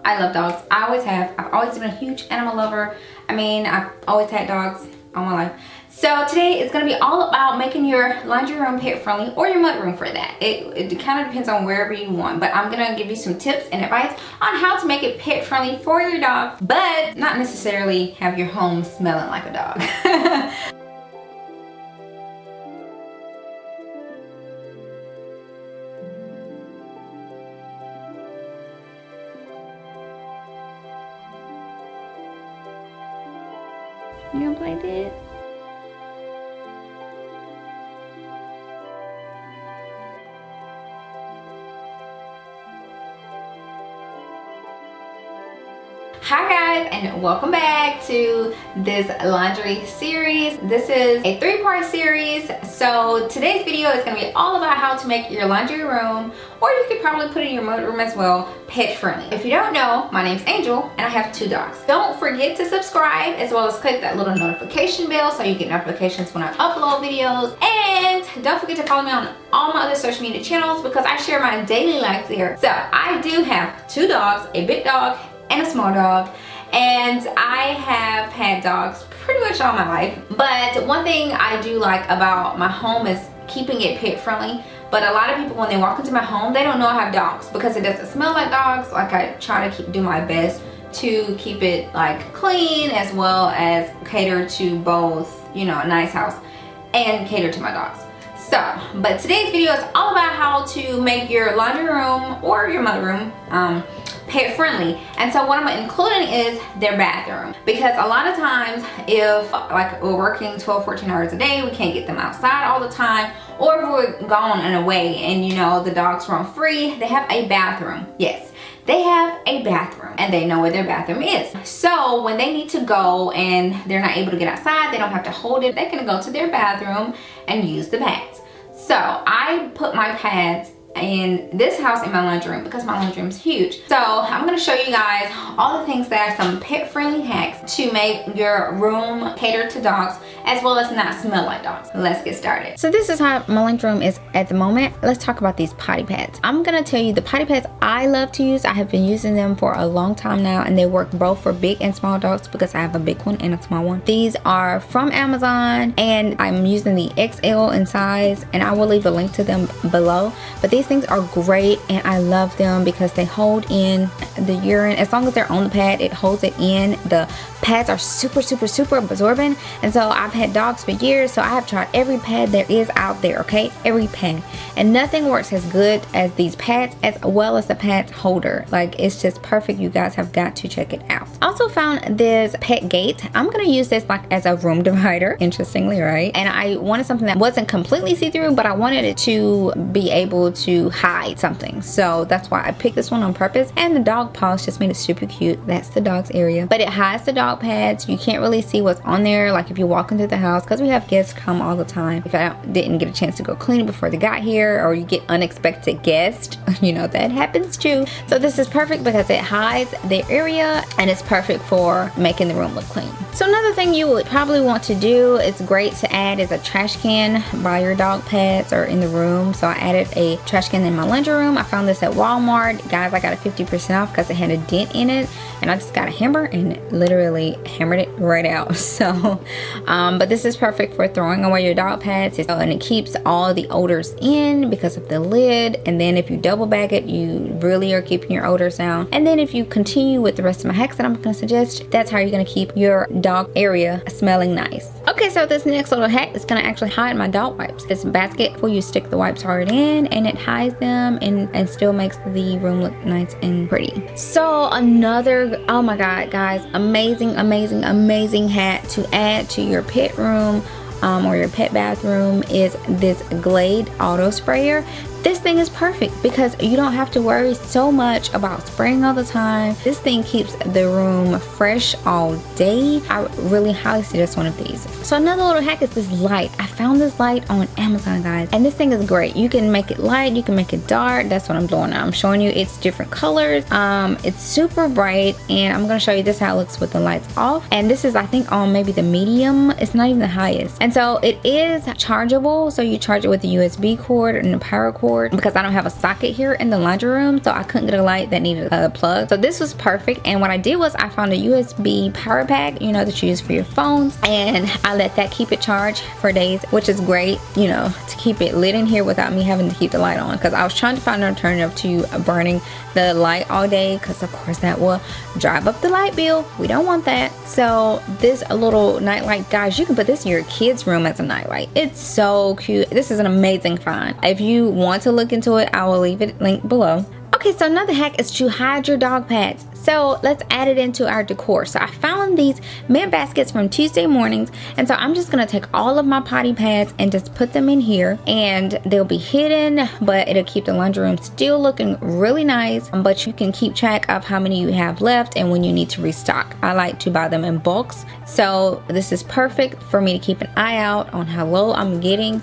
I love dogs. I always have. I've always been a huge animal lover. I mean, I've always had dogs all my life. So today is going to be all about making your laundry room pet friendly, or your mud room for that. It kind of depends on wherever you want, but I'm going to give you some tips and advice on how to make it pet friendly for your dog, but not necessarily have your home smelling like a dog. You gonna play dead? Hi guys, and welcome back to this laundry series. This is a 3-part series. So today's video is going to be all about how to make your laundry room, or you could probably put it in your mud room as well, pet friendly. If you don't know, my name's Angel and I have 2 dogs. Don't forget to subscribe, as well as click that little notification bell so you get notifications when I upload videos. And don't forget to follow me on all my other social media channels, because I share my daily life there. So I do have 2 dogs, a big dog and a small dog, and I have had dogs pretty much all my life. But one thing I do like about my home is keeping it pet friendly. But a lot of people, when they walk into my home, they don't know I have dogs because it doesn't smell like dogs. Like, I try to do my best to keep it like clean, as well as cater to both, you know, a nice house and cater to my dogs. So, but today's video is all about how to make your laundry room or your mud room pet friendly. And so what I'm including is their bathroom, because a lot of times, if like we're working 12-14 hours a day, we can't get them outside all the time, or if we're gone and away and, you know, the dogs roam free, they have a bathroom. Yes, they have a bathroom and they know where their bathroom is. So when they need to go and they're not able to get outside, they don't have to hold it, they can go to their bathroom and use the pads. So I put my pads in this house in my laundry room because my laundry room is huge. So I'm going to show you guys all the things that are some pet friendly hacks to make your room cater to dogs, as well as not smell like dogs. Let's get started. So this is how my laundry room is at the moment. Let's talk about these potty pads. I'm going to tell you the potty pads I love to use. I have been using them for a long time now, and they work both for big and small dogs because I have a big one and a small one. These are from Amazon, and I'm using the XL in size, and I will leave a link to them below. But these things are great, and I love them because they hold in the urine. As long as they're on the pad, it holds it in. The pads are super absorbent, and so I've had dogs for years, so I have tried every pad there is out there, okay? Every pad, and nothing works as good as these pads, as well as the pads holder. Like, it's just perfect. You guys have got to check it out. Also found this pet gate. I'm gonna use this like as a room divider, interestingly, right? And I wanted something that wasn't completely see-through, but I wanted it to be able to hide something, so that's why I picked this one on purpose. And the dog paws just made it super cute. That's the dog's area, but it hides the dog pads. You can't really see what's on there, like if you walk into the house, because we have guests come all the time. If I didn't get a chance to go clean it before they got here, or you get unexpected guests, you know, that happens too. So this is perfect because it hides the area, and it's perfect for making the room look clean. So another thing you would probably want to do, it's great to add, is a trash can by your dog pads or in the room. So I added a trash can in my laundry room. I found this at Walmart. Guys, I got a 50% off because it had a dent in it, and I just got a hammer and literally hammered it right out. So but this is perfect for throwing away your dog pads, and it keeps all the odors in because of the lid. And then if you double bag it, you really are keeping your odors down. And then if you continue with the rest of my hacks that I'm going to suggest, that's how you're going to keep your dog area smelling nice. Okay, so this next little hack is going to actually hide my dog wipes. It's a basket where you stick the wipes right in, and it hides them and still makes the room look nice and pretty. So another, oh my god guys, amazing hack to add to your pet room or your pet bathroom is this Glade auto sprayer. This thing is perfect because you don't have to worry so much about spraying all the time. This thing keeps the room fresh all day. I really highly suggest one of these. So another little hack is this light. I found this light on Amazon, guys, and this thing is great. You can make it light, you can make it dark. That's what I'm doing now. I'm showing you its different colors. It's super bright, and I'm gonna show you this how it looks with the lights off. And this is, I think, on maybe the medium. It's not even the highest. And so it is chargeable, so you charge it with a USB cord and a power cord. cord because I don't have a socket here in the laundry room, so I couldn't get a light that needed a plug. So this was perfect, and what I did was I found a USB power pack, you know, that you use for your phones, and I let that keep it charged for days, which is great, you know, to keep it lit in here without me having to keep the light on, because I was trying to find an alternative to burning the light all day, because of course that will drive up the light bill. We don't want that. So this little nightlight, guys, you can put this in your kids' room as a nightlight. It's so cute. This is an amazing find. If you want to look into it, I will leave it linked below. Okay, so another hack is to hide your dog pads. So let's add it into our decor. So I found these mint baskets from Tuesday mornings, and so I'm just gonna take all of my potty pads and just put them in here, and they'll be hidden, but it'll keep the laundry room still looking really nice, but you can keep track of how many you have left and when you need to restock. I like to buy them in bulks, so this is perfect for me to keep an eye out on how low I'm getting.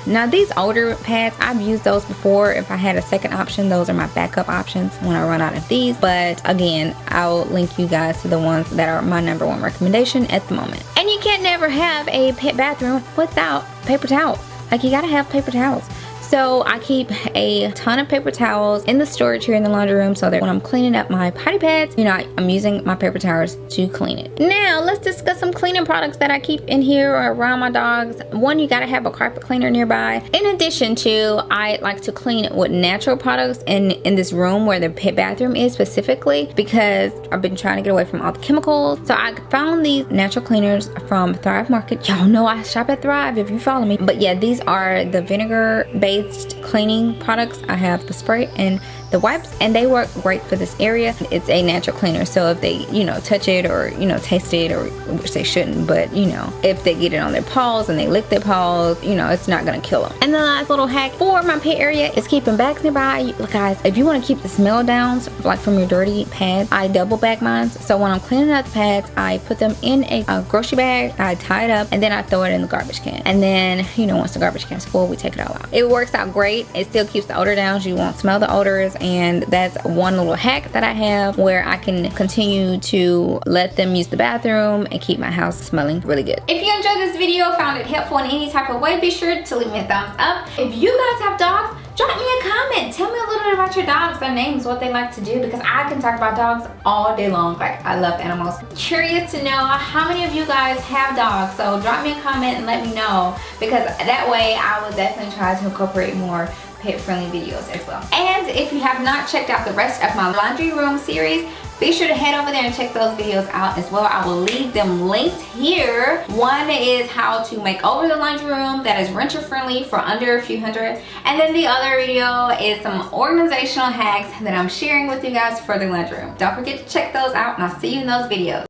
Now these older pads, I've used those before. If I had a second option, those are my backup options when I run out of these. But again, I'll link you guys to the ones that are my #1 recommendation at the moment. And you can't never have a pet bathroom without paper towels. Like, you gotta have paper towels. So I keep a ton of paper towels in the storage here in the laundry room, so that when I'm cleaning up my potty pads, you know, I'm using my paper towels to clean it. Now let's discuss some cleaning products that I keep in here or around my dogs. One, you gotta have a carpet cleaner nearby. In addition to, I like to clean it with natural products in this room where the pet bathroom is specifically, because I've been trying to get away from all the chemicals. So I found these natural cleaners from Thrive Market. Y'all know I shop at Thrive if you follow me. But yeah, these are the vinegar based cleaning products. I have the spray and the wipes, and they work great for this area. It's a natural cleaner, so if they, you know, touch it or, you know, taste it, or which they shouldn't, but you know, if they get it on their paws and they lick their paws, you know, it's not gonna kill them. And the last little hack for my pet area is keeping bags nearby. Guys, if you want to keep the smell down, like from your dirty pads, I double bag mine. So when I'm cleaning up the pads, I put them in a grocery bag, I tie it up, and then I throw it in the garbage can. And then, you know, once the garbage can is full, we take it all out. It works out great. It still keeps the odor down, so you won't smell the odors. And that's one little hack that I have, where I can continue to let them use the bathroom and keep my house smelling really good. If you enjoyed this video, found it helpful in any type of way, be sure to leave me a thumbs up. If you guys have dogs, drop me a comment. Tell me a little bit about your dogs, their names, what they like to do, because I can talk about dogs all day long. Like, I love animals. Curious to know how many of you guys have dogs, so drop me a comment and let me know, because that way I will definitely try to incorporate more pet-friendly videos as well. And if you have not checked out the rest of my laundry room series, be sure to head over there and check those videos out as well. I will leave them linked here. One is how to make over the laundry room that is renter friendly for under a few hundred. And then the other video is some organizational hacks that I'm sharing with you guys for the laundry room. Don't forget to check those out, and I'll see you in those videos.